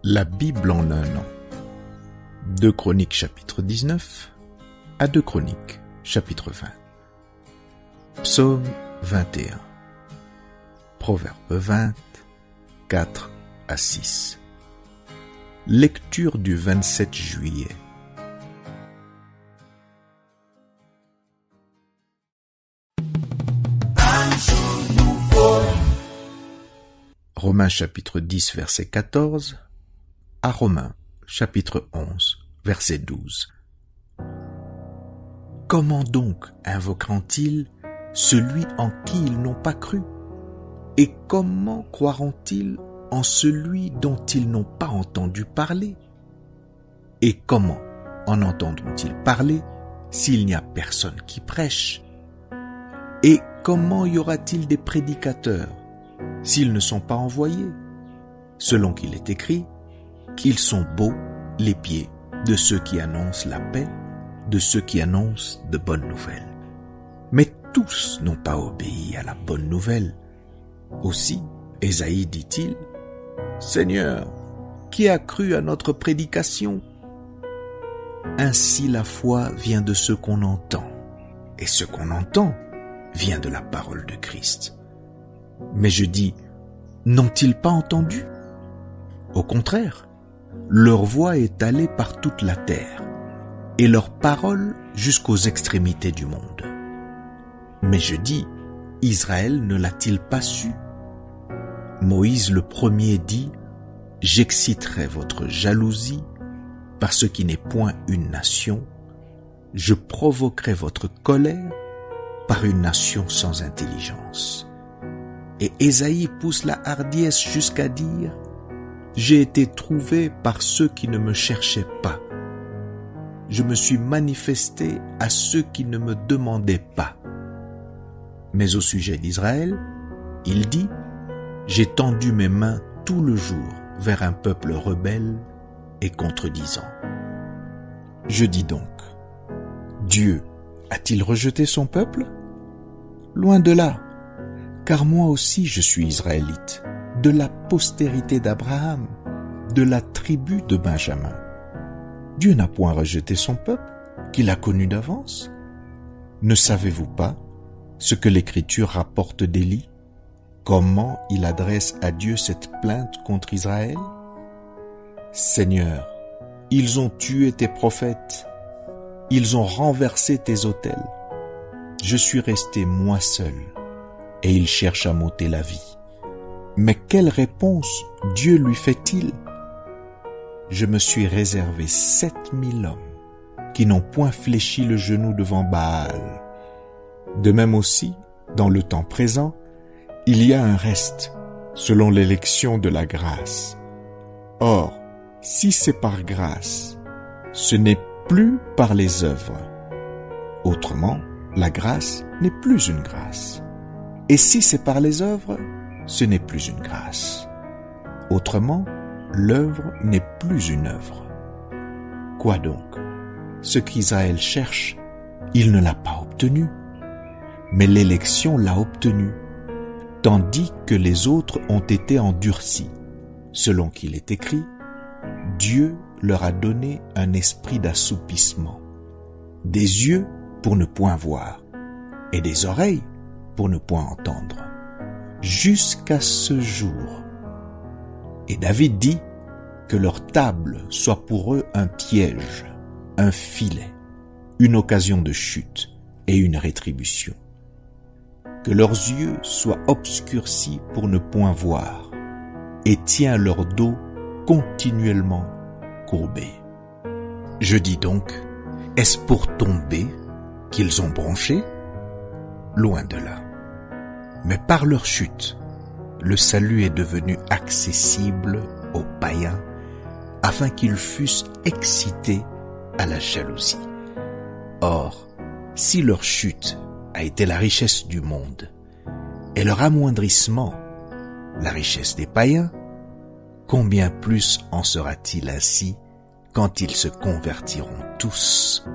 La Bible en un an. 2 Chroniques chapitre 19 à 2 Chroniques chapitre 20. Psaume 21. Proverbe 20, 4 à 6. Lecture du 27 juillet. Romains chapitre 10 verset 14 à Romains chapitre 11 verset 12. Comment donc invoqueront-ils celui en qui ils n'ont pas cru? Et comment croiront-ils en celui dont ils n'ont pas entendu parler? Et comment en entendront-ils parler s'il n'y a personne qui prêche? Et comment y aura-t-il des prédicateurs s'ils ne sont pas envoyés? Selon qu'il est écrit, qu'ils sont beaux les pieds de ceux qui annoncent la paix, de ceux qui annoncent de bonnes nouvelles. Mais tous n'ont pas obéi à la bonne nouvelle. Aussi, Ésaïe dit-il, « Seigneur, qui a cru à notre prédication ?» Ainsi la foi vient de ce qu'on entend, et ce qu'on entend vient de la parole de Christ. Mais je dis, n'ont-ils pas entendu? Au contraire, leur voix est allée par toute la terre, et leur parole jusqu'aux extrémités du monde. Mais je dis, Israël ne l'a-t-il pas su? Moïse le premier dit, « J'exciterai votre jalousie par ce qui n'est point une nation, je provoquerai votre colère par une nation sans intelligence. » Et Ésaïe pousse la hardiesse jusqu'à dire, « J'ai été trouvé par ceux qui ne me cherchaient pas. Je me suis manifesté à ceux qui ne me demandaient pas. » Mais au sujet d'Israël, il dit, « J'ai tendu mes mains tout le jour vers un peuple rebelle et contredisant. » Je dis donc, Dieu a-t-il rejeté son peuple? Loin de là, car moi aussi je suis israélite, de la postérité d'Abraham, de la tribu de Benjamin. Dieu n'a point rejeté son peuple, qu'il a connu d'avance. Ne savez-vous pas ce que l'Écriture rapporte d'Élie? Comment il adresse à Dieu cette plainte contre Israël? « Seigneur, ils ont tué tes prophètes, ils ont renversé tes autels. Je suis resté moi seul, et ils cherchent à m'ôter la vie. Mais quelle réponse Dieu lui fait-il? Je me suis réservé 7000 hommes qui n'ont point fléchi le genou devant Baal. De même aussi, dans le temps présent, il y a un reste, selon l'élection de la grâce. Or, si c'est par grâce, ce n'est plus par les œuvres. Autrement, la grâce n'est plus une grâce. Et si c'est par les œuvres, ce n'est plus une grâce. Autrement, l'œuvre n'est plus une œuvre. Quoi donc? Ce qu'Israël cherche, il ne l'a pas obtenu, mais l'élection l'a obtenu, tandis que les autres ont été endurcis, selon qu'il est écrit, Dieu leur a donné un esprit d'assoupissement, des yeux pour ne point voir, et des oreilles pour ne point entendre, jusqu'à ce jour. Et David dit que leur table soit pour eux un piège, un filet, une occasion de chute et une rétribution. Que leurs yeux soient obscurcis pour ne point voir, et tiens leur dos continuellement courbé. Je dis donc, est-ce pour tomber qu'ils ont bronché? Loin de là. Mais par leur chute, le salut est devenu accessible aux païens afin qu'ils fussent excités à la jalousie. Or, si leur chute a été la richesse du monde et leur amoindrissement la richesse des païens, combien plus en sera-t-il ainsi quand ils se convertiront tous?